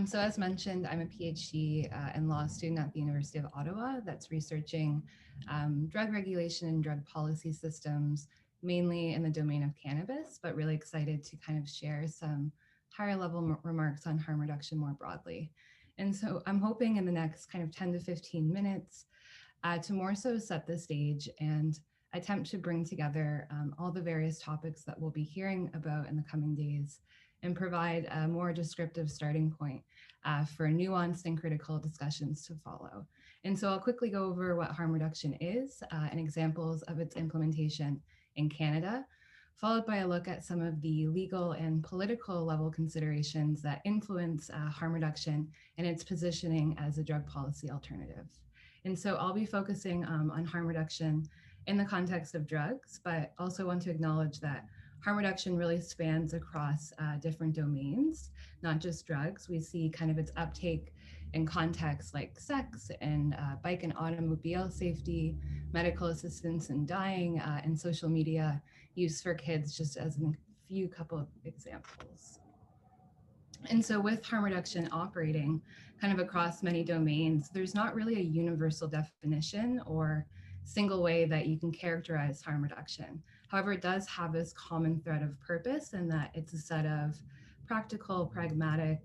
So as mentioned, I'm a PhD and law student at the University of Ottawa that's researching drug regulation and drug policy systems, mainly in the domain of cannabis, but really excited to kind of share some higher level remarks on harm reduction more broadly. And so I'm hoping in the next kind of 10 to 15 minutes to more so set the stage and attempt to bring together all the various topics that we'll be hearing about in the coming days and provide a more descriptive starting point for nuanced and critical discussions to follow. And so I'll quickly go over what harm reduction is and examples of its implementation in Canada, followed by a look at some of the legal and political level considerations that influence harm reduction and its positioning as a drug policy alternative. And so I'll be focusing on harm reduction in the context of drugs, but also want to acknowledge that harm reduction really spans across different domains, not just drugs. We see kind of its uptake in contexts like sex and bike and automobile safety, medical assistance in dying, and social media use for kids, just as a few couple of examples. And so with harm reduction operating kind of across many domains, there's not really a universal definition or single way that you can characterize harm reduction. However, it does have this common thread of purpose in that it's a set of practical, pragmatic,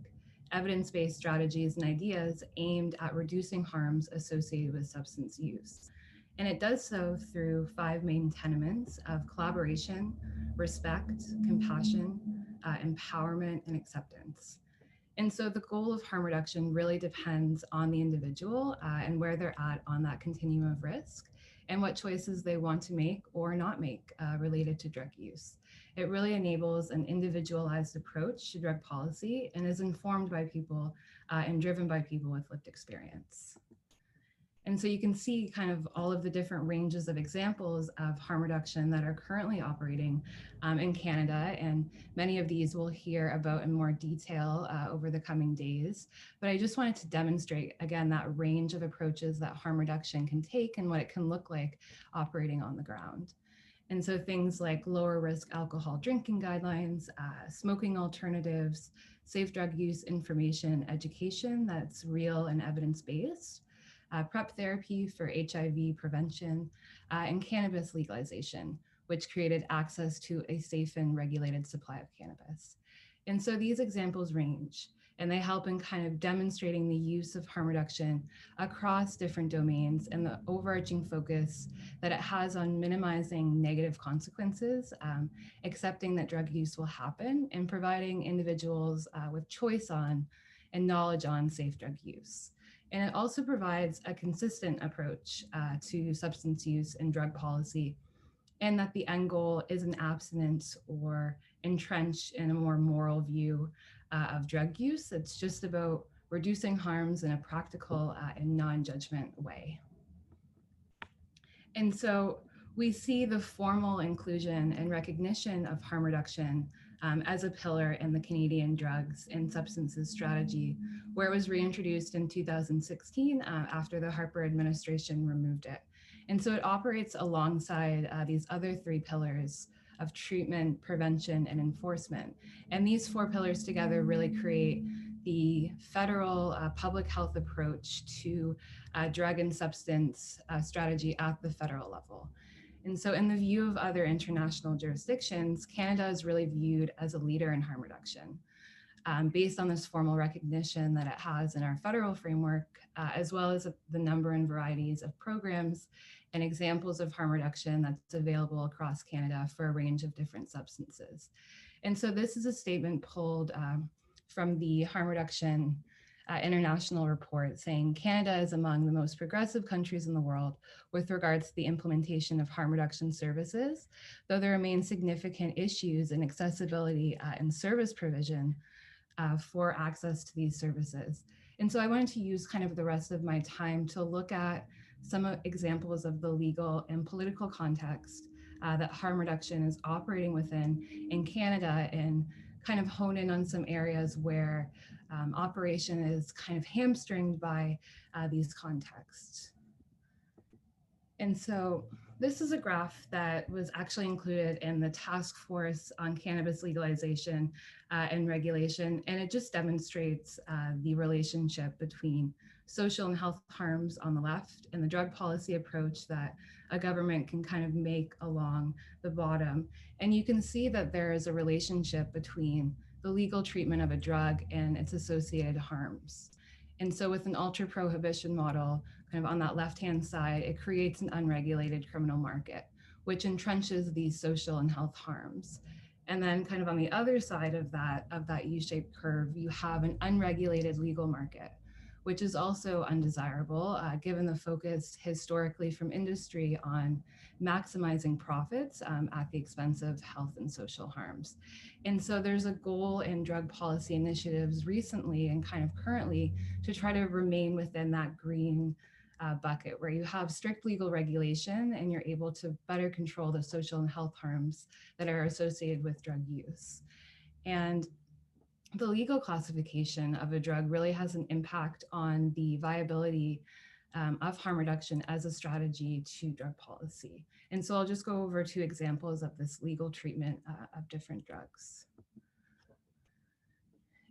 evidence-based strategies and ideas aimed at reducing harms associated with substance use. And it does so through 5 main tenements of collaboration, respect, compassion, empowerment, and acceptance. And so the goal of harm reduction really depends on the individual and where they're at on that continuum of risk and what choices they want to make or not make related to drug use. It really enables an individualized approach to drug policy and is informed by people and driven by people with lived experience. And so you can see kind of all of the different ranges of examples of harm reduction that are currently operating in Canada. And many of these we'll hear about in more detail over the coming days. But I just wanted to demonstrate, again, that range of approaches that harm reduction can take and what it can look like operating on the ground. And so things like lower risk alcohol drinking guidelines, smoking alternatives, safe drug use information, education that's real and evidence-based, PrEP therapy for HIV prevention, and cannabis legalization, which created access to a safe and regulated supply of cannabis. And so these examples range, and they help in kind of demonstrating the use of harm reduction across different domains and the overarching focus that it has on minimizing negative consequences, accepting that drug use will happen, and providing individuals with choice on and knowledge on safe drug use. And it also provides a consistent approach to substance use and drug policy, and that the end goal isn't abstinence or entrenched in a more moral view of drug use. It's just about reducing harms in a practical and non-judgment way. And so we see the formal inclusion and recognition of harm reduction as a pillar in the Canadian drugs and substances strategy, where it was reintroduced in 2016 after the Harper administration removed it. And so it operates alongside these other 3 pillars of treatment, prevention, and enforcement. And these 4 pillars together really create the federal public health approach to drug and substance strategy at the federal level. And so in the view of other international jurisdictions, Canada is really viewed as a leader in harm reduction based on this formal recognition that it has in our federal framework, as well as the number and varieties of programs and examples of harm reduction that's available across Canada for a range of different substances. And so this is a statement pulled from the harm reduction international report saying Canada is among the most progressive countries in the world with regards to the implementation of harm reduction services, though there remain significant issues in accessibility and service provision for access to these services. And so I wanted to use kind of the rest of my time to look at some examples of the legal and political context that harm reduction is operating within in Canada and kind of hone in on some areas where operation is kind of hamstringed by these contexts. And so This is a graph that was actually included in the task force on cannabis legalization and regulation, and it just demonstrates the relationship between social and health harms on the left and the drug policy approach that a government can kind of make along the bottom. And you can see that there is a relationship between the legal treatment of a drug and its associated harms. And so with an ultra prohibition model, kind of on that left-hand side, it creates an unregulated criminal market, which entrenches these social and health harms. And then kind of on the other side of that U-shaped curve, you have an unregulated legal market, which is also undesirable, given the focus historically from industry on maximizing profits at the expense of health and social harms. And so there's a goal in drug policy initiatives recently and kind of currently to try to remain within that green bucket where you have strict legal regulation and you're able to better control the social and health harms that are associated with drug use. And the legal classification of a drug really has an impact on the viability of harm reduction as a strategy to drug policy. And so I'll just go over two examples of this legal treatment of different drugs.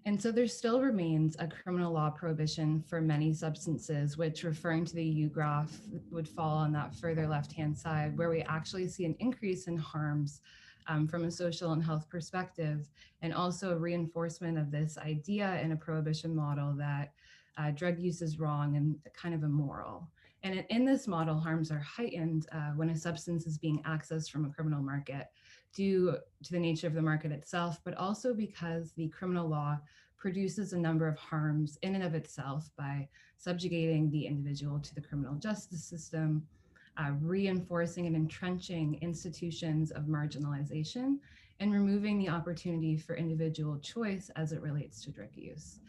And so there still remains a criminal law prohibition for many substances, which, referring to the U graph, would fall on that further left-hand side, where we actually see an increase in harms from a social and health perspective, and also a reinforcement of this idea in a prohibition model that drug use is wrong and kind of immoral. And in this model, harms are heightened when a substance is being accessed from a criminal market due to the nature of the market itself, but also because the criminal law produces a number of harms in and of itself by subjugating the individual to the criminal justice system, reinforcing and entrenching institutions of marginalization, and removing the opportunity for individual choice as it relates to drug use.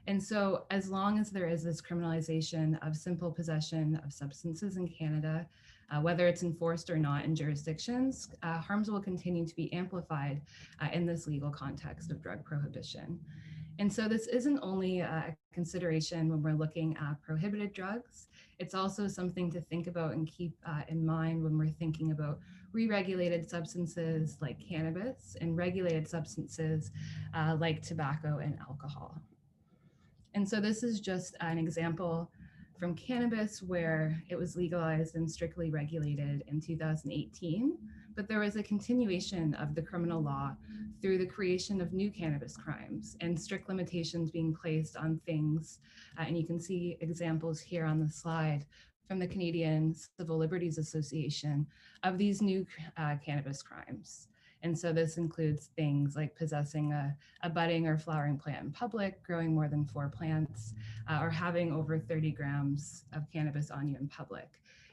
And so as long as there is this criminalization of simple possession of substances in Canada, whether it's enforced or not in jurisdictions, harms will continue to be amplified in this legal context of drug prohibition. And so this isn't only a consideration when we're looking at prohibited drugs, it's also something to think about and keep in mind when we're thinking about re-regulated substances like cannabis and regulated substances like tobacco and alcohol. And so this is just an example from cannabis where it was legalized and strictly regulated in 2018, but there was a continuation of the criminal law through the creation of new cannabis crimes and strict limitations being placed on things. And you can see examples here on the slide from the Canadian Civil Liberties Association of these new cannabis crimes. And so this includes things like possessing a budding or flowering plant in public, growing more than 4 plants, or having over 30 grams of cannabis on you in public.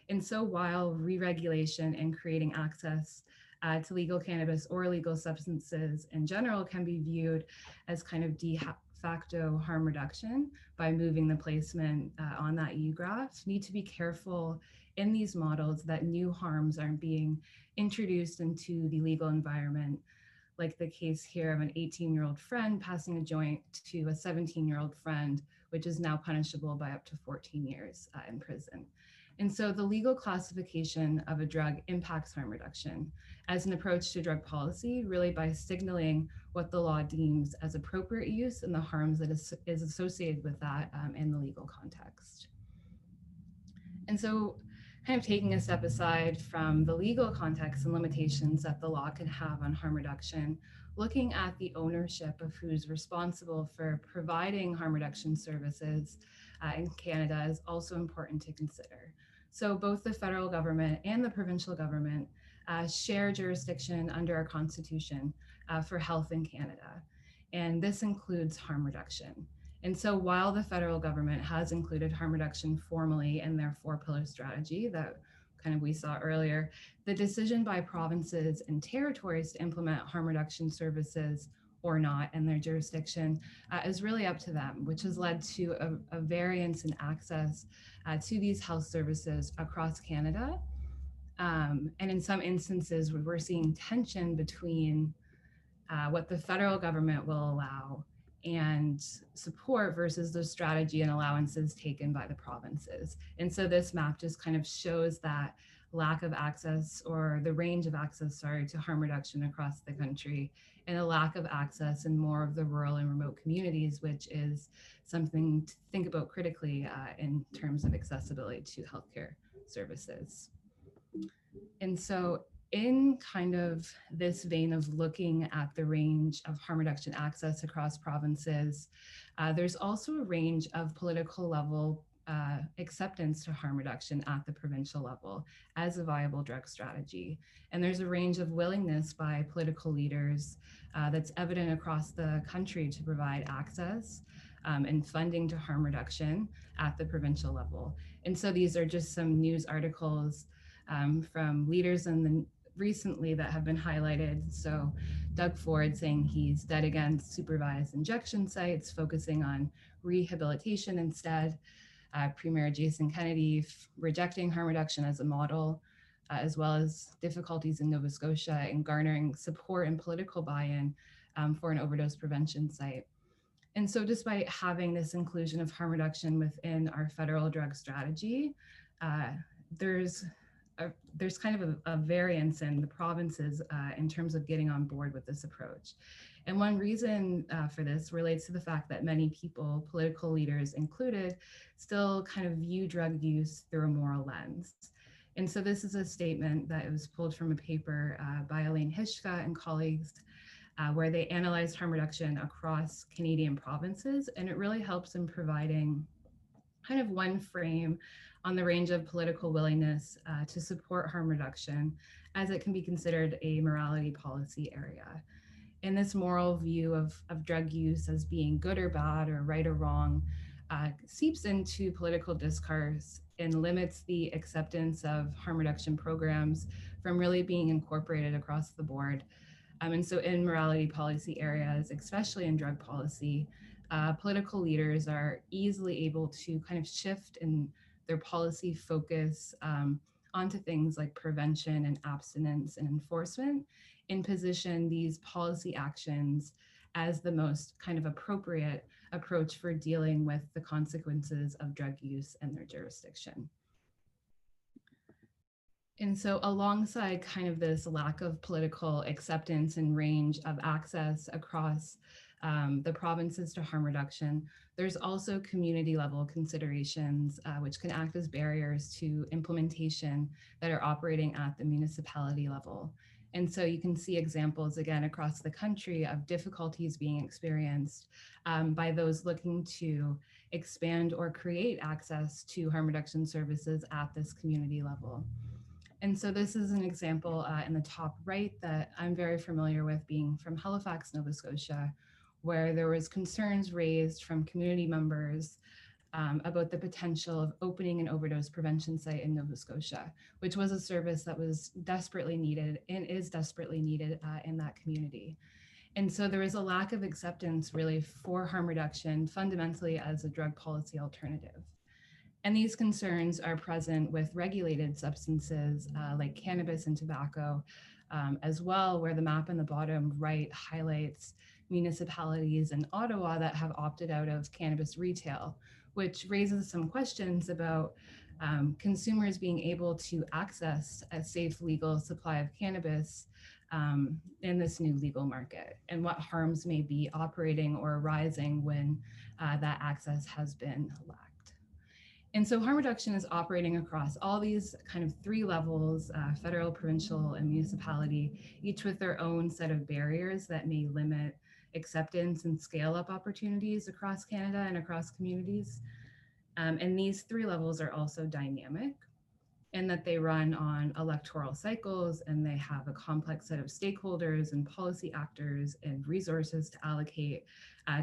And so while re-regulation and creating access to legal cannabis or legal substances in general can be viewed as kind of de facto harm reduction by moving the placement on that U graph, need to be careful in these models that new harms aren't being introduced into the legal environment, like the case here of an 18-year-old friend passing a joint to a 17-year-old friend, which is now punishable by up to 14 years in prison. And so the legal classification of a drug impacts harm reduction as an approach to drug policy, really by signaling what the law deems as appropriate use and the harms that is associated with that in the legal context. And so kind of taking a step aside from the legal context and limitations that the law can have on harm reduction, looking at the ownership of who's responsible for providing harm reduction services in Canada is also important to consider. So both the federal government and the provincial government share jurisdiction under our Constitution for health in Canada. And this includes harm reduction. And so while the federal government has included harm reduction formally in their 4-pillar strategy that kind of we saw earlier, the decision by provinces and territories to implement harm reduction services or not in their jurisdiction is really up to them, which has led to a variance in access to these health services across Canada. And in some instances, we're seeing tension between what the federal government will allow and support versus the strategy and allowances taken by the provinces. And so this map just kind of shows that lack of access, or the range of access, sorry, to harm reduction across the country, and a lack of access in more of the rural and remote communities, which is something to think about critically in terms of accessibility to healthcare services. And so in kind of this vein of looking at the range of harm reduction access across provinces, there's also a range of political level acceptance to harm reduction at the provincial level as a viable drug strategy. And there's a range of willingness by political leaders that's evident across the country to provide access and funding to harm reduction at the provincial level. And so these are just some news articles from leaders in the recently that have been highlighted. So Doug Ford saying he's dead against supervised injection sites, focusing on rehabilitation instead. Premier Jason Kennedy rejecting harm reduction as a model, as well as difficulties in Nova Scotia in garnering support and political buy-in for an overdose prevention site. And so despite having this inclusion of harm reduction within our federal drug strategy, there's kind of a variance in the provinces in terms of getting on board with this approach. And one reason for this relates to the fact that many people, political leaders included, still kind of view drug use through a moral lens. And so this is a statement that was pulled from a paper by Elaine Hishka and colleagues where they analyzed harm reduction across Canadian provinces. And it really helps in providing kind of one frame on the range of political willingness to support harm reduction, as it can be considered a morality policy area. And this moral view of drug use as being good or bad or right or wrong seeps into political discourse and limits the acceptance of harm reduction programs from really being incorporated across the board. And so in morality policy areas, especially in drug policy, political leaders are easily able to kind of shift in their policy focus onto things like prevention and abstinence and enforcement, and position these policy actions as the most kind of appropriate approach for dealing with the consequences of drug use in their jurisdiction. And so alongside kind of this lack of political acceptance and range of access across the provinces to harm reduction, there's also community level considerations which can act as barriers to implementation that are operating at the municipality level. And so you can see examples again across the country of difficulties being experienced by those looking to expand or create access to harm reduction services at this community level. And so this is an example in the top right that I'm very familiar with, being from Halifax, Nova Scotia, where there was concerns raised from community members about the potential of opening an overdose prevention site in Nova Scotia, which was a service that was desperately needed and is desperately needed in that community. And so there was a lack of acceptance really for harm reduction fundamentally as a drug policy alternative. And these concerns are present with regulated substances like cannabis and tobacco as well, where the map in the bottom right highlights municipalities in Ottawa that have opted out of cannabis retail, which raises some questions about consumers being able to access a safe, legal supply of cannabis in this new legal market, and what harms may be operating or arising when that access has been lacked. And so harm reduction is operating across all these kind of three levels, federal, provincial, and municipality, each with their own set of barriers that may limit acceptance and scale up opportunities across Canada and across communities. And these three levels are also dynamic in that they run on electoral cycles, and they have a complex set of stakeholders and policy actors and resources to allocate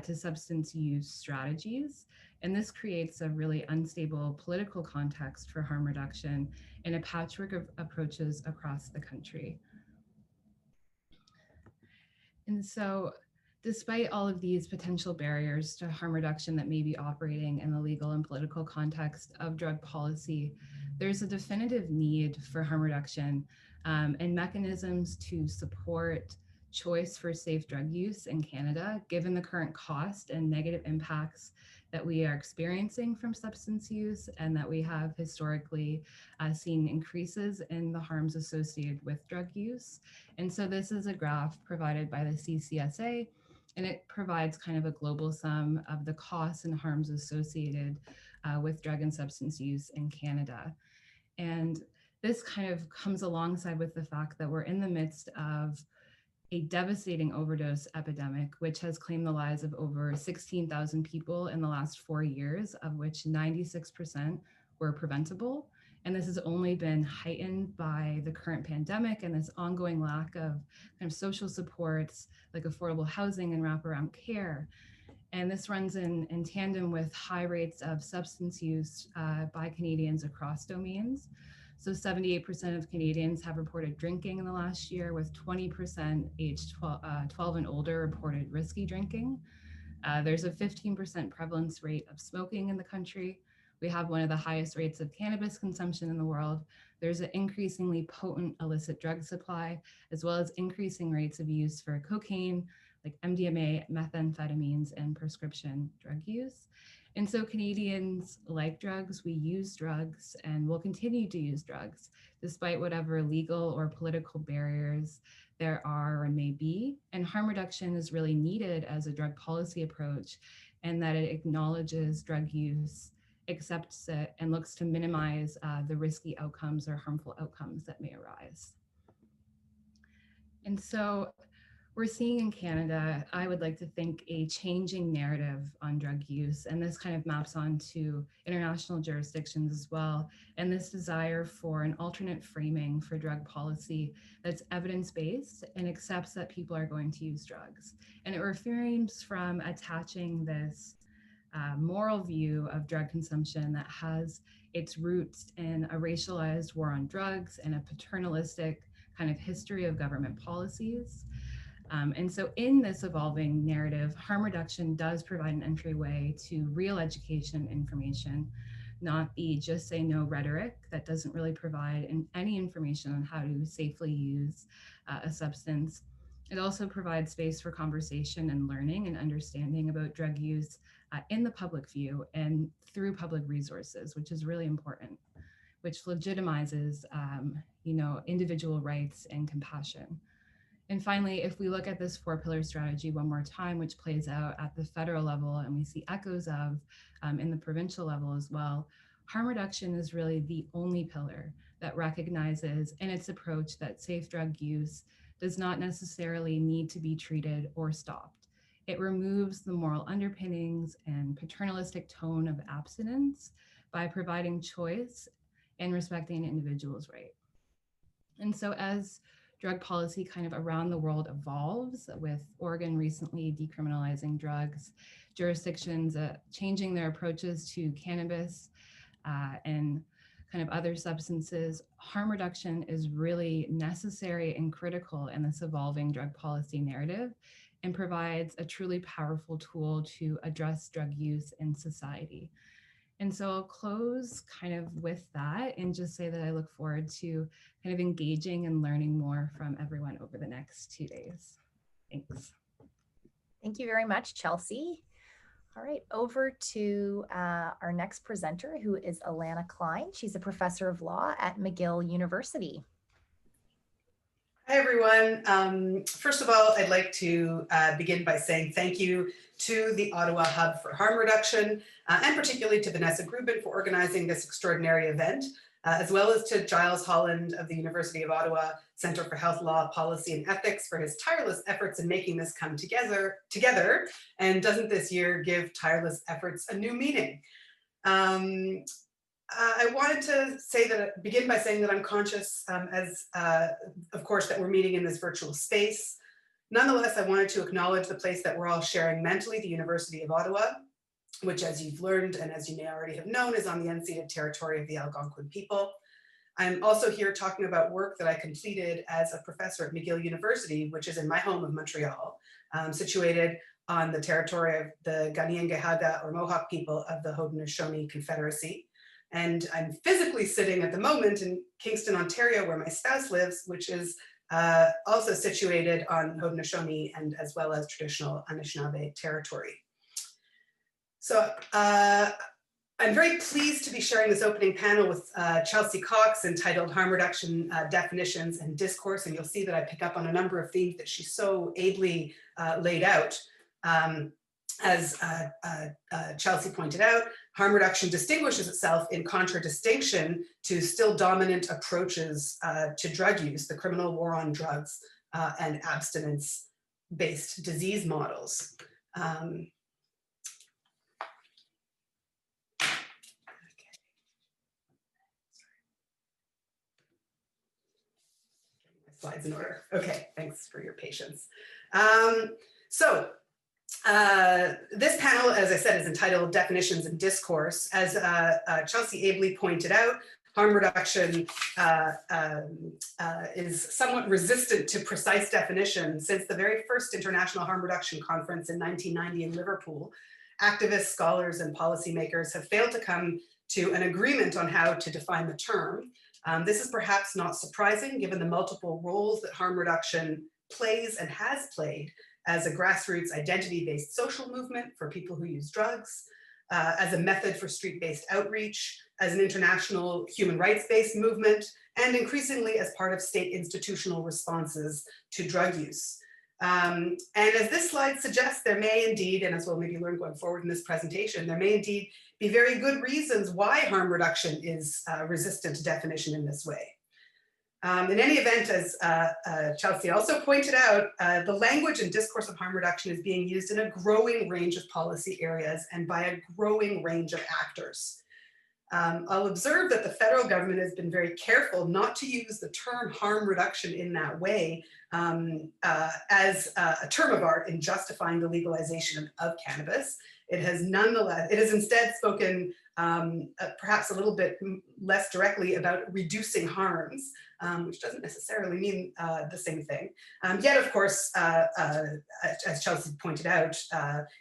to substance use strategies. And this creates a really unstable political context for harm reduction and a patchwork of approaches across the country. And so despite all of these potential barriers to harm reduction that may be operating in the legal and political context of drug policy, there's a definitive need for harm reduction and mechanisms to support, choice for safe drug use in Canada, given the current cost and negative impacts that we are experiencing from substance use, and that we have historically seen increases in the harms associated with drug use. And so this is a graph provided by the CCSA, and it provides kind of a global sum of the costs and harms associated with drug and substance use in Canada. And this kind of comes alongside with the fact that we're in the midst of a devastating overdose epidemic, which has claimed the lives of over 16,000 people in the last 4 years, of which 96% were preventable. And this has only been heightened by the current pandemic and this ongoing lack of kind of social supports like affordable housing and wraparound care. And this runs in tandem with high rates of substance use by Canadians across domains. So 78% of Canadians have reported drinking in the last year, with 20% aged 12 and older reported risky drinking. There's a 15% prevalence rate of smoking in the country. We have one of the highest rates of cannabis consumption in the world. There's an increasingly potent illicit drug supply, as well as increasing rates of use for cocaine, like MDMA, methamphetamines, and prescription drug use. And so Canadians like drugs, we use drugs, and will continue to use drugs, despite whatever legal or political barriers there are or may be. And harm reduction is really needed as a drug policy approach, and that it acknowledges drug use, accepts it, and looks to minimize the risky outcomes or harmful outcomes that may arise. And so we're seeing in Canada, I would like to think, a changing narrative on drug use, and this kind of maps onto international jurisdictions as well, and this desire for an alternate framing for drug policy that's evidence-based and accepts that people are going to use drugs. And it refrains from attaching this moral view of drug consumption that has its roots in a racialized war on drugs and a paternalistic kind of history of government policies. And so in this evolving narrative, harm reduction does provide an entryway to real education information, not the just say no rhetoric that doesn't really provide any information on how to safely use a substance. It also provides space for conversation and learning and understanding about drug use in the public view and through public resources, which is really important, which legitimizes individual rights and compassion. And finally, if we look at this 4-pillar strategy one more time, which plays out at the federal level and we see echoes of in the provincial level as well, harm reduction is really the only pillar that recognizes in its approach that safe drug use does not necessarily need to be treated or stopped. It removes the moral underpinnings and paternalistic tone of abstinence by providing choice and respecting an individual's right. And so as drug policy kind of around the world evolves, with Oregon recently decriminalizing drugs, jurisdictions changing their approaches to cannabis and kind of other substances, harm reduction is really necessary and critical in this evolving drug policy narrative, and provides a truly powerful tool to address drug use in society. And so I'll close kind of with that and just say that I look forward to kind of engaging and learning more from everyone over the next 2 days. Thanks. Thank you very much, Chelsea. All right, over to our next presenter, who is Alana Klein. She's a professor of law at McGill University. Hi, everyone. First of all, I'd like to begin by saying thank you to the Ottawa Hub for Harm Reduction, and particularly to Vanessa Grubin for organizing this extraordinary event, as well as to Giles Holland of the University of Ottawa Centre for Health Law, Policy and Ethics for his tireless efforts in making this come together. And doesn't this year give tireless efforts a new meaning? I wanted to begin by saying that I'm conscious, of course, that we're meeting in this virtual space. Nonetheless, I wanted to acknowledge the place that we're all sharing mentally, the University of Ottawa, which, as you've learned and as you may already have known, is on the unceded territory of the Algonquin people. I'm also here talking about work that I completed as a professor at McGill University, which is in my home of Montreal, situated on the territory of the Kanien'kehá:ka or Mohawk people of the Haudenosaunee Confederacy. And I'm physically sitting at the moment in Kingston, Ontario, where my spouse lives, which is also situated on Haudenosaunee and as well as traditional Anishinaabe territory. So I'm very pleased to be sharing this opening panel with Chelsea Cox, entitled Harm Reduction Definitions and Discourse. And you'll see that I pick up on a number of themes that she so ably laid out. As Chelsea pointed out, harm reduction distinguishes itself in contradistinction to still dominant approaches to drug use, the criminal war on drugs and abstinence-based disease models. Slides in order. Okay, thanks for your patience. This panel, as I said, is entitled Definitions and Discourse. As Chelsea ably pointed out, harm reduction is somewhat resistant to precise definition. Since the very first International Harm Reduction Conference in 1990 in Liverpool, activists, scholars, and policymakers have failed to come to an agreement on how to define the term. This is perhaps not surprising given the multiple roles that harm reduction plays and has played as a grassroots identity-based social movement for people who use drugs, as a method for street-based outreach, as an international human rights-based movement, and increasingly as part of state institutional responses to drug use. And as this slide suggests, there may indeed, and as we'll maybe learn going forward in this presentation, there may indeed be very good reasons why harm reduction is resistant to definition in this way. In any event, as Chelsea also pointed out, the language and discourse of harm reduction is being used in a growing range of policy areas and by a growing range of actors. I'll observe that the federal government has been very careful not to use the term harm reduction in that way as a term of art in justifying the legalization of cannabis. It has instead spoken perhaps a little bit less directly about reducing harms, which doesn't necessarily mean the same thing. Yet, of course, as Chelsea pointed out,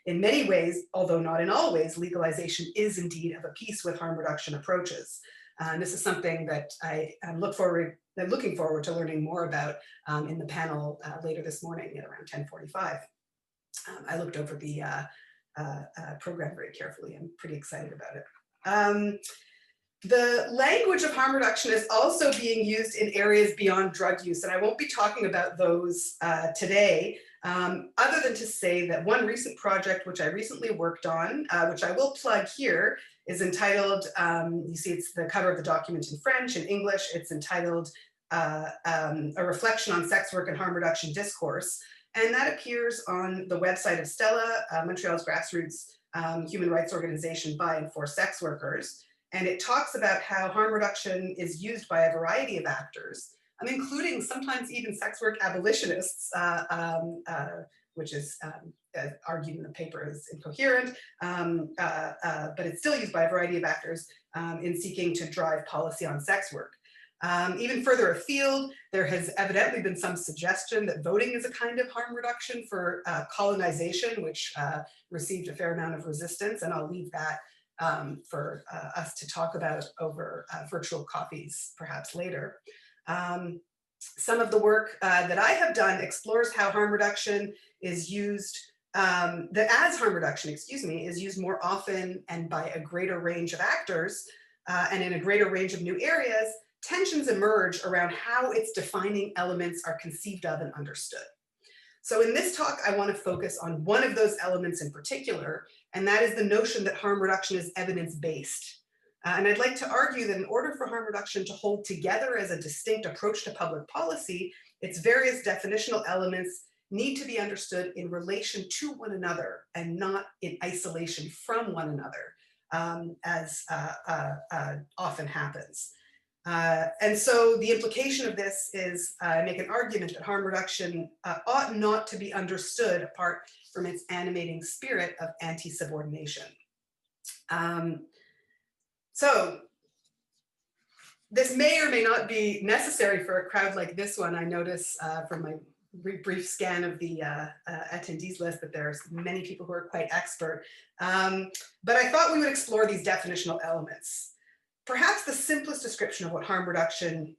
in many ways, although not in all ways, legalization is indeed of a piece with harm reduction approaches. And this is something that I'm looking forward to learning more about in the panel later this morning at around 10:45. I looked over the program very carefully. I'm pretty excited about it. The language of harm reduction is also being used in areas beyond drug use, and I won't be talking about those today, other than to say that one recent project which I recently worked on, which I will plug here, is entitled, you see it's the cover of the document in French and English, it's entitled A Reflection on Sex Work and Harm Reduction Discourse, and that appears on the website of Stella, Montreal's grassroots human rights organization by and for sex workers. And it talks about how harm reduction is used by a variety of actors, including sometimes even sex work abolitionists, which is argued in the paper as incoherent, but it's still used by a variety of actors in seeking to drive policy on sex work. Even further afield, there has evidently been some suggestion that voting is a kind of harm reduction for colonization, which received a fair amount of resistance, and I'll leave that for us to talk about over virtual coffees perhaps later. Some of the work that I have done explores how harm reduction is used, harm reduction, is used more often and by a greater range of actors and in a greater range of new areas. Tensions emerge around how its defining elements are conceived of and understood. So in this talk, I want to focus on one of those elements in particular, and that is the notion that harm reduction is evidence-based. And I'd like to argue that in order for harm reduction to hold together as a distinct approach to public policy, its various definitional elements need to be understood in relation to one another and not in isolation from one another, as often happens. And so the implication of this is I make an argument that harm reduction ought not to be understood apart from its animating spirit of anti-subordination. So this may or may not be necessary for a crowd like this one. I notice from my brief scan of the attendees list that there's many people who are quite expert. But I thought we would explore these definitional elements. Perhaps the simplest description of what harm reduction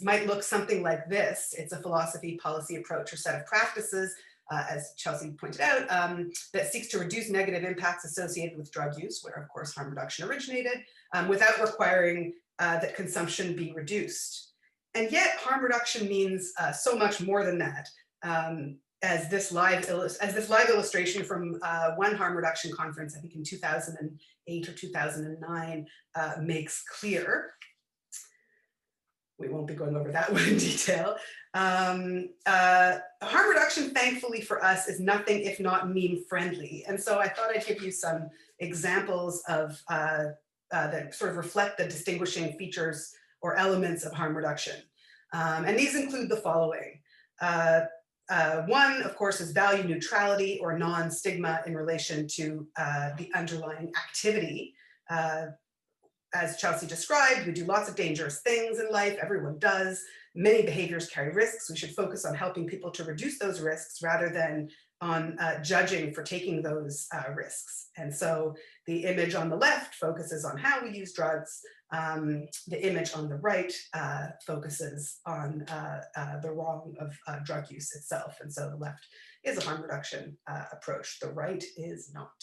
might look something like this. It's a philosophy, policy, approach, or set of practices, as Chelsea pointed out, that seeks to reduce negative impacts associated with drug use, where of course harm reduction originated, without requiring that consumption be reduced. And yet harm reduction means so much more than that. As this live illustration from one harm reduction conference, I think in 2008 or 2009, makes clear. We won't be going over that one in detail. Harm reduction, thankfully for us, is nothing if not meme friendly. And so I thought I'd give you some examples of that sort of reflect the distinguishing features or elements of harm reduction. And these include the following. One, of course, is value neutrality or non-stigma in relation to the underlying activity. As Chelsea described, we do lots of dangerous things in life, everyone does. Many behaviors carry risks. We should focus on helping people to reduce those risks rather than on judging for taking those risks. And so the image on the left focuses on how we use drugs. The image on the right focuses on the wrong of drug use itself. And so the left is a harm reduction approach, the right is not.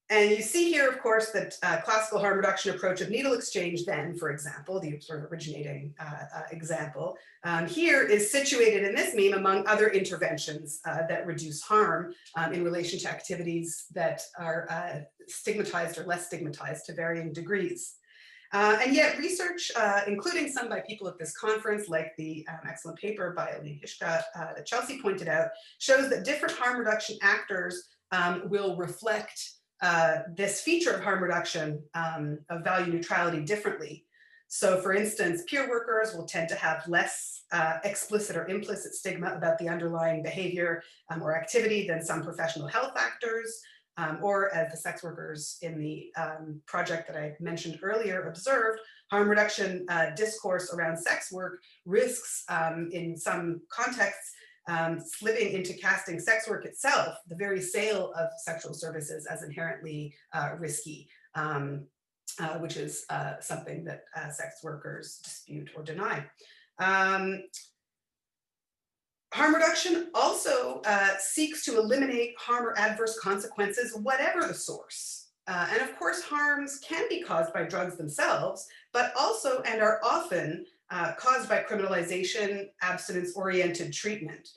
And you see here, of course, that classical harm reduction approach of needle exchange then, for example, the sort of originating example, here is situated in this meme among other interventions that reduce harm in relation to activities that are stigmatized or less stigmatized to varying degrees. And yet research, including some by people at this conference, like the excellent paper by Alana Klein that Chelsea pointed out, shows that different harm reduction actors will reflect this feature of harm reduction of value neutrality differently. So for instance, peer workers will tend to have less explicit or implicit stigma about the underlying behavior or activity than some professional health actors, or as the sex workers in the project that I mentioned earlier observed, harm reduction discourse around sex work risks in some contexts slipping into casting sex work itself, the very sale of sexual services, as inherently risky, which is something that sex workers dispute or deny. Harm reduction also seeks to eliminate harm or adverse consequences, whatever the source. And of course, harms can be caused by drugs themselves, but also and are often caused by criminalization, abstinence-oriented treatment,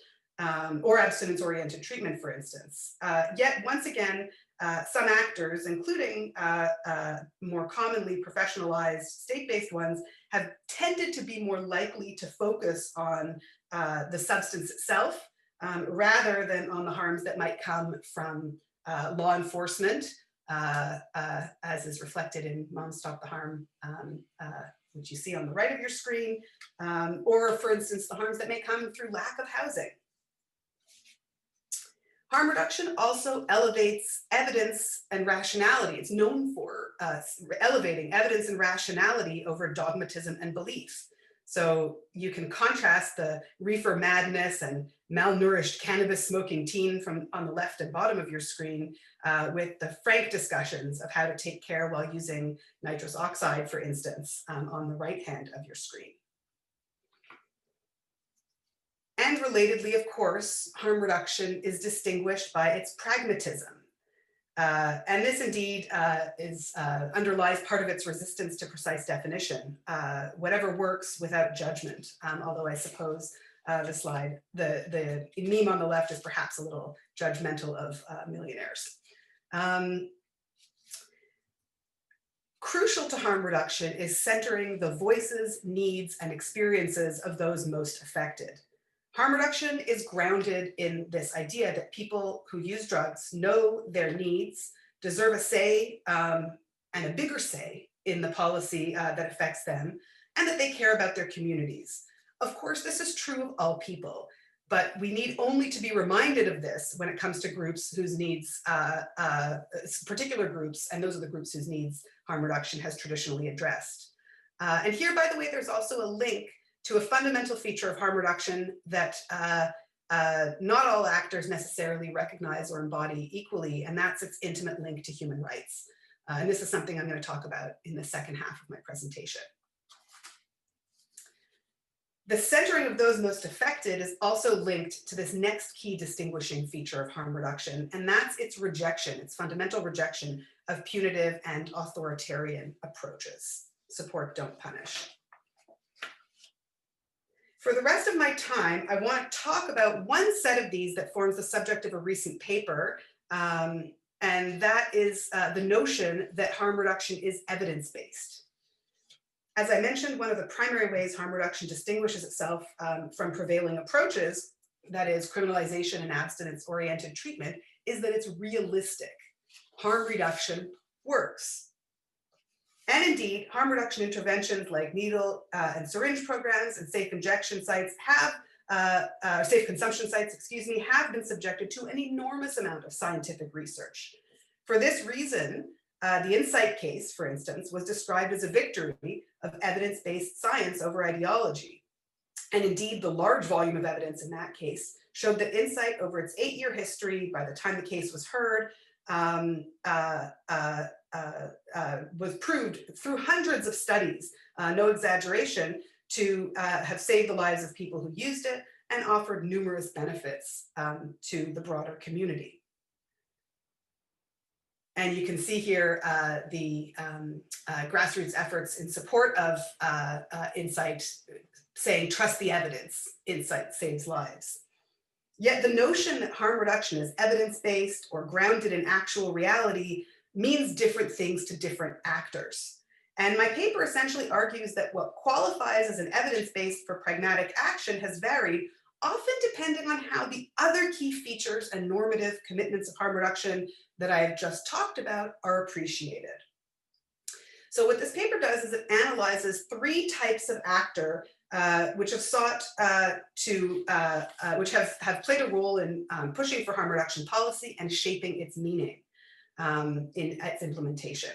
or abstinence-oriented treatment, for instance. Yet, once again, some actors, including more commonly professionalized state-based ones, have tended to be more likely to focus on the substance itself rather than on the harms that might come from law enforcement, as is reflected in Mom Stop the Harm, which you see on the right of your screen, or for instance, the harms that may come through lack of housing. Harm reduction also elevates evidence and rationality. It's known for elevating evidence and rationality over dogmatism and belief. So you can contrast the reefer madness and malnourished cannabis smoking teen from on the left and bottom of your screen with the frank discussions of how to take care while using nitrous oxide, for instance, on the right hand of your screen. And relatedly, of course, harm reduction is distinguished by its pragmatism. And this indeed underlies part of its resistance to precise definition, whatever works without judgment, although I suppose the meme on the left is perhaps a little judgmental of millionaires. Crucial to harm reduction is centering the voices, needs, and experiences of those most affected. Harm reduction is grounded in this idea that people who use drugs know their needs, deserve a say and a bigger say in the policy that affects them, and that they care about their communities. Of course, this is true of all people, but we need only to be reminded of this when it comes to groups whose needs, particular groups, and those are the groups whose needs harm reduction has traditionally addressed. And here, by the way, there's also a link to a fundamental feature of harm reduction that not all actors necessarily recognize or embody equally, and that's its intimate link to human rights. And this is something I'm going to talk about in the second half of my presentation. The centering of those most affected is also linked to this next key distinguishing feature of harm reduction, and that's its rejection, its fundamental rejection of punitive and authoritarian approaches. Support, don't punish. For the rest of my time, I want to talk about one set of these that forms the subject of a recent paper, and that is the notion that harm reduction is evidence-based. As I mentioned, one of the primary ways harm reduction distinguishes itself from prevailing approaches, that is criminalization and abstinence-oriented treatment, is that it's realistic. Harm reduction works. And indeed, harm reduction interventions like needle and syringe programs and safe injection sites safe consumption sites, excuse me, have been subjected to an enormous amount of scientific research. For this reason, the Insight case, for instance, was described as a victory of evidence-based science over ideology. And indeed, the large volume of evidence in that case showed that Insight, over its 8-year history, by the time the case was heard, was proved through hundreds of studies, no exaggeration, to have saved the lives of people who used it and offered numerous benefits to the broader community. And you can see here the grassroots efforts in support of Insight saying, trust the evidence, Insight saves lives. Yet the notion that harm reduction is evidence-based or grounded in actual reality means different things to different actors. And my paper essentially argues that what qualifies as an evidence-based for pragmatic action has varied, often depending on how the other key features and normative commitments of harm reduction that I've just talked about are appreciated. So what this paper does is it analyzes 3 types of actor which have sought which have played a role in pushing for harm reduction policy and shaping its meaning in its implementation.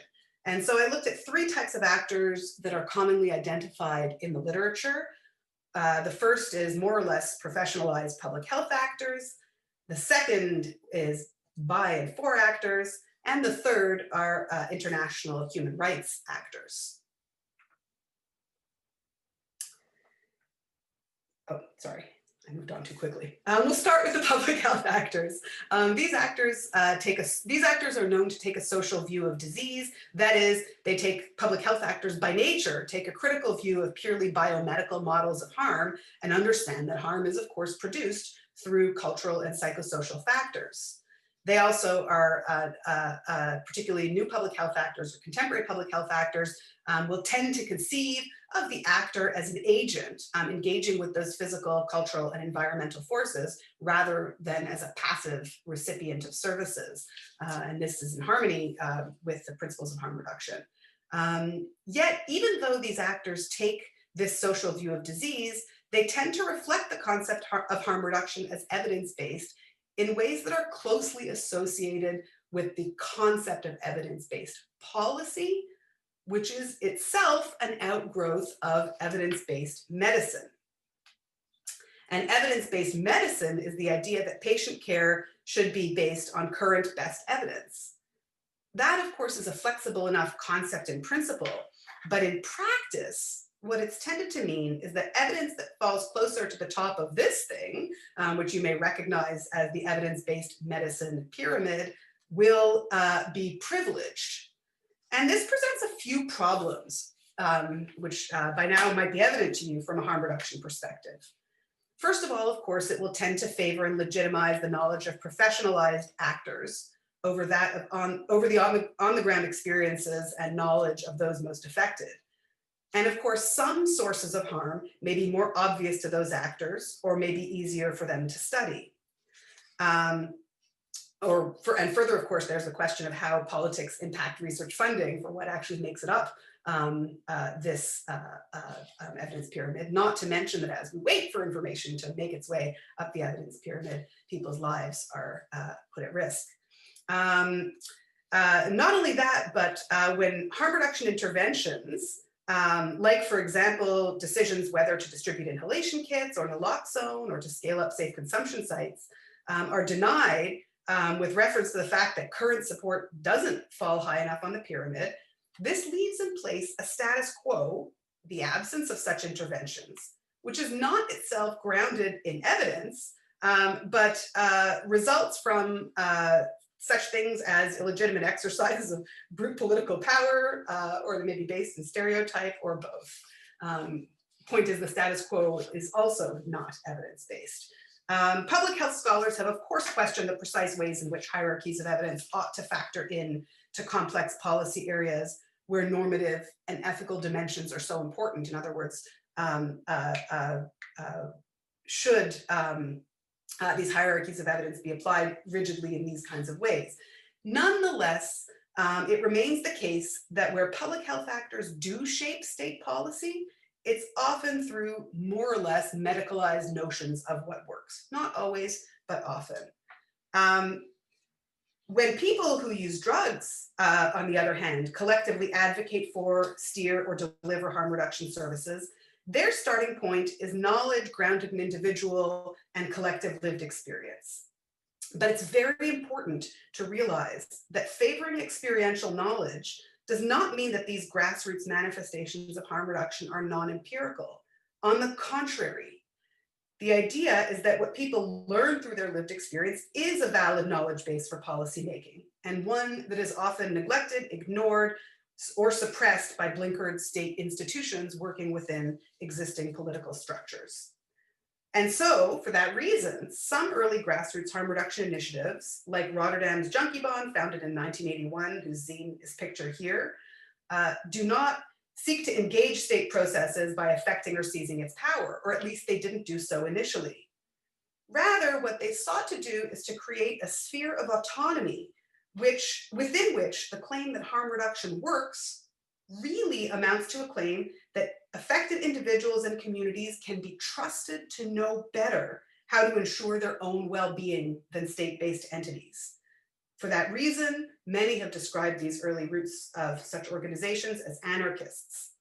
And so I looked at 3 types of actors that are commonly identified in the literature. The first is more or less professionalized public health actors. The second is by and for actors. And the third are international human rights actors. Oh, sorry, I moved on too quickly. We'll start with the public health actors. These actors are known to take a social view of disease. That is, they take public health actors by nature, take a critical view of purely biomedical models of harm and understand that harm is, of course, produced through cultural and psychosocial factors. They also are particularly new public health actors or contemporary public health actors will tend to conceive of the actor as an agent engaging with those physical, cultural, and environmental forces rather than as a passive recipient of services. And this is in harmony with the principles of harm reduction. Yet, even though these actors take this social view of disease, they tend to reflect the concept of harm reduction as evidence-based in ways that are closely associated with the concept of evidence-based policy, which is itself an outgrowth of evidence-based medicine. And evidence-based medicine is the idea that patient care should be based on current best evidence. That, of course, is a flexible enough concept in principle, but in practice, what it's tended to mean is that evidence that falls closer to the top of this thing, which you may recognize as the evidence-based medicine pyramid, will be privileged. And this presents a few problems, which by now might be evident to you from a harm reduction perspective. First of all, of course, it will tend to favor and legitimize the knowledge of professionalized actors over that of on-the-ground experiences and knowledge of those most affected. And of course, some sources of harm may be more obvious to those actors or may be easier for them to study. And further, of course, there's the question of how politics impact research funding for what actually makes it up this evidence pyramid, not to mention that as we wait for information to make its way up the evidence pyramid, people's lives are put at risk. Not only that, but when harm reduction interventions, like, for example, decisions whether to distribute inhalation kits or naloxone or to scale up safe consumption sites are denied, with reference to the fact that current support doesn't fall high enough on the pyramid, this leaves in place a status quo, the absence of such interventions, which is not itself grounded in evidence, but results from such things as illegitimate exercises of brute political power, or they may be based in stereotype, or both. Point is, the status quo is also not evidence-based. Public health scholars have, of course, questioned the precise ways in which hierarchies of evidence ought to factor in to complex policy areas where normative and ethical dimensions are so important. In other words, should these hierarchies of evidence be applied rigidly in these kinds of ways? Nonetheless, it remains the case that where public health actors do shape state policy, it's often through more or less medicalized notions of what works. Not always, but often. When people who use drugs, on the other hand, collectively advocate for, steer, or deliver harm reduction services, their starting point is knowledge grounded in individual and collective lived experience. But it's very important to realize that favoring experiential knowledge does not mean that these grassroots manifestations of harm reduction are non-empirical. On the contrary, the idea is that what people learn through their lived experience is a valid knowledge base for policymaking, and one that is often neglected, ignored, or suppressed by blinkered state institutions working within existing political structures. And so, for that reason, some early grassroots harm reduction initiatives, like Rotterdam's Junkie Bond, founded in 1981, whose zine is pictured here, do not seek to engage state processes by affecting or seizing its power, or at least they didn't do so initially. Rather, what they sought to do is to create a sphere of autonomy within which the claim that harm reduction works really amounts to a claim that affected individuals and communities can be trusted to know better how to ensure their own well-being than state-based entities. For that reason, many have described these early roots of such organizations as anarchist.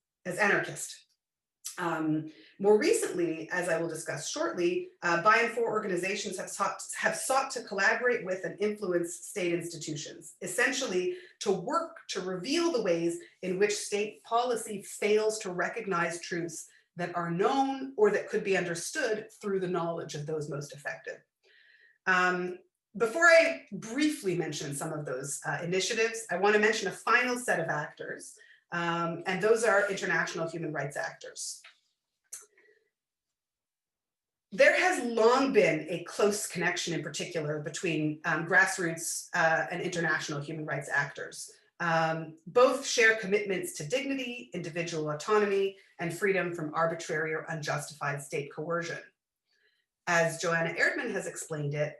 More recently, as I will discuss shortly, by and for organizations have sought to collaborate with and influence state institutions, essentially to work to reveal the ways in which state policy fails to recognize truths that are known or that could be understood through the knowledge of those most affected. Before I briefly mention some of those initiatives, I want to mention a final set of actors, and those are international human rights actors. There has long been a close connection in particular between grassroots and international human rights actors. Both share commitments to dignity, individual autonomy, and freedom from arbitrary or unjustified state coercion. As Joanna Erdman has explained it,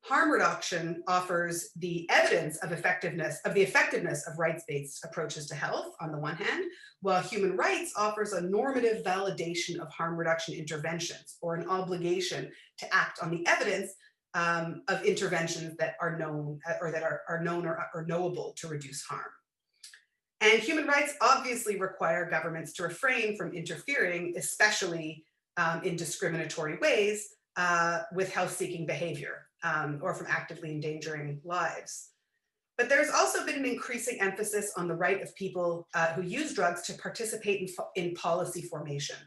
harm reduction offers the evidence of the effectiveness of rights-based approaches to health on the one hand, while human rights offers a normative validation of harm reduction interventions, or an obligation to act on the evidence of interventions that are known or knowable to reduce harm. And human rights obviously require governments to refrain from interfering, especially in discriminatory ways, with health-seeking behavior. Or from actively endangering lives. But there's also been an increasing emphasis on the right of people who use drugs to participate in policy formation.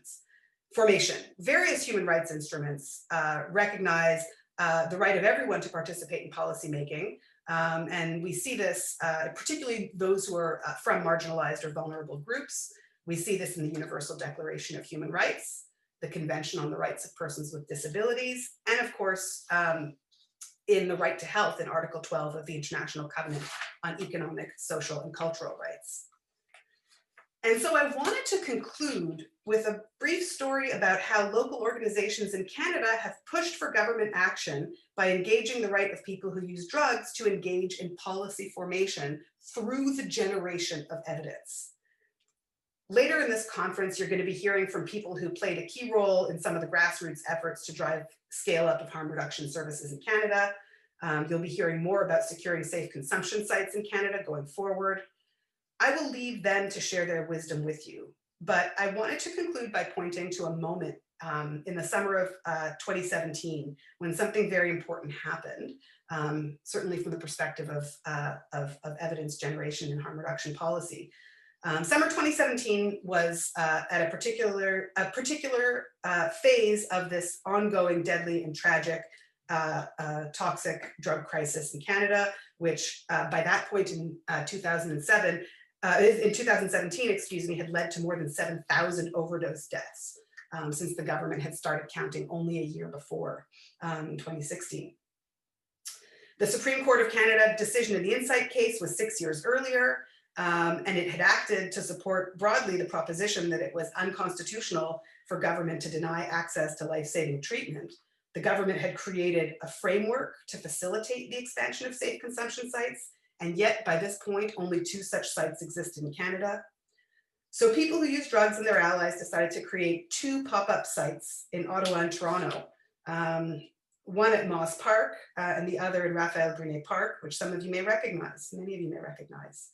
Various human rights instruments recognize the right of everyone to participate in policymaking, and we see this, particularly those who are from marginalized or vulnerable groups. We see this in the Universal Declaration of Human Rights, the Convention on the Rights of Persons with Disabilities, and of course, in the right to health in Article 12 of the International Covenant on Economic, Social, and Cultural Rights. And so I wanted to conclude with a brief story about how local organizations in Canada have pushed for government action by engaging the right of people who use drugs to engage in policy formation through the generation of evidence. Later in this conference, you're going to be hearing from people who played a key role in some of the grassroots efforts to drive scale up of harm reduction services in Canada. You'll be hearing more about securing safe consumption sites in Canada going forward. I will leave them to share their wisdom with you, but I wanted to conclude by pointing to a moment in the summer of 2017, when something very important happened, certainly from the perspective of evidence generation and harm reduction policy. Summer 2017 was at a particular phase of this ongoing, deadly, and tragic toxic drug crisis in Canada, which by that point in 2017, excuse me, had led to more than 7,000 overdose deaths since the government had started counting only a year before, in 2016. The Supreme Court of Canada decision in the Insight case was 6 years earlier, and it had acted to support broadly the proposition that it was unconstitutional for government to deny access to life-saving treatment. The government had created a framework to facilitate the expansion of safe consumption sites, and yet by this point, only 2 such sites existed in Canada. So people who use drugs and their allies decided to create 2 pop-up sites in Ottawa and Toronto, one at Moss Park and the other in Raphael Brunet Park, which some of you may recognize, many of you may recognize.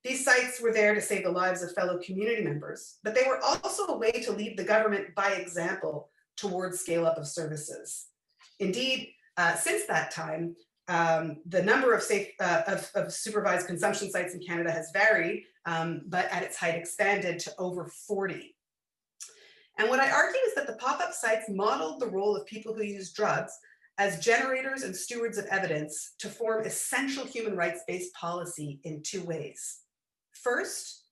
These sites were there to save the lives of fellow community members, but they were also a way to lead the government by example towards scale up of services. Indeed, since that time, the number of supervised consumption sites in Canada has varied, but at its height expanded to over 40. And what I argue is that the pop-up sites modeled the role of people who use drugs as generators and stewards of evidence to form essential human rights-based policy in 2 ways. First,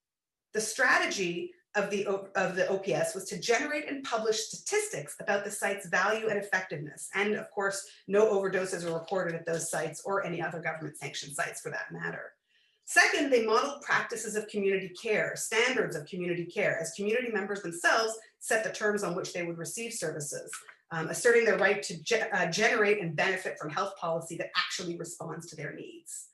the strategy of the OPS was to generate and publish statistics about the site's value and effectiveness. And of course, no overdoses were recorded at those sites or any other government sanctioned sites for that matter. Second, they modeled practices of community care, standards of community care, as community members themselves set the terms on which they would receive services, asserting their right to generate and benefit from health policy that actually responds to their needs.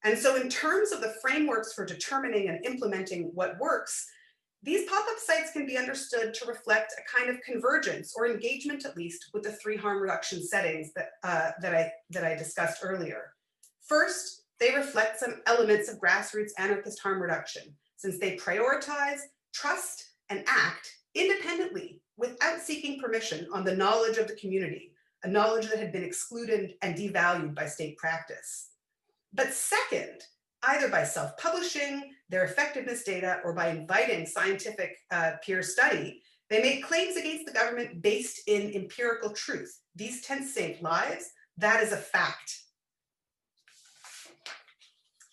And so in terms of the frameworks for determining and implementing what works, these pop-up sites can be understood to reflect a kind of convergence or engagement, at least, with the 3 harm reduction settings that I discussed earlier. First, they reflect some elements of grassroots anarchist harm reduction, since they prioritize, trust, and act independently without seeking permission on the knowledge of the community, a knowledge that had been excluded and devalued by state practice. But second, either by self-publishing their effectiveness data or by inviting scientific peer study, they make claims against the government based in empirical truth. These tents save lives. That is a fact.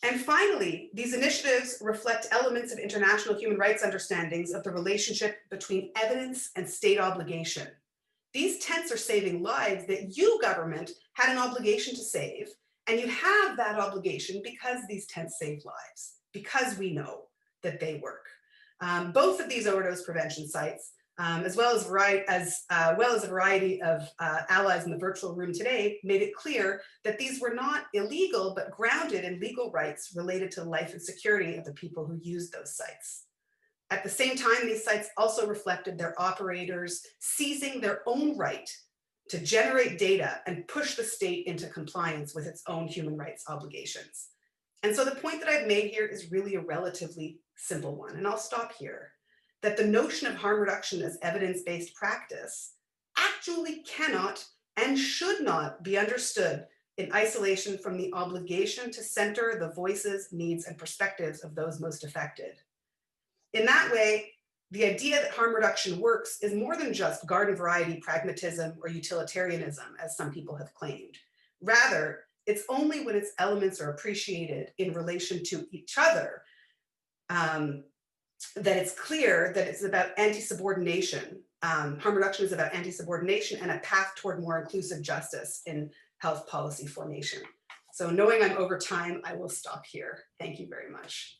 And finally, these initiatives reflect elements of international human rights understandings of the relationship between evidence and state obligation. These tents are saving lives that you, government, had an obligation to save. And you have that obligation because these tents save lives, because we know that they work. Both of these overdose prevention sites, as well as a variety of allies in the virtual room today, made it clear that these were not illegal, but grounded in legal rights related to the life and security of the people who used those sites. At the same time, these sites also reflected their operators seizing their own right to generate data and push the state into compliance with its own human rights obligations. And so the point that I've made here is really a relatively simple one, and I'll stop here, that the notion of harm reduction as evidence-based practice actually cannot and should not be understood in isolation from the obligation to center the voices, needs, and perspectives of those most affected. In that way, the idea that harm reduction works is more than just garden variety pragmatism or utilitarianism, as some people have claimed. Rather, it's only when its elements are appreciated in relation to each other that it's clear that it's about anti-subordination. Harm reduction is about anti-subordination and a path toward more inclusive justice in health policy formation. So knowing I'm over time, I will stop here. Thank you very much.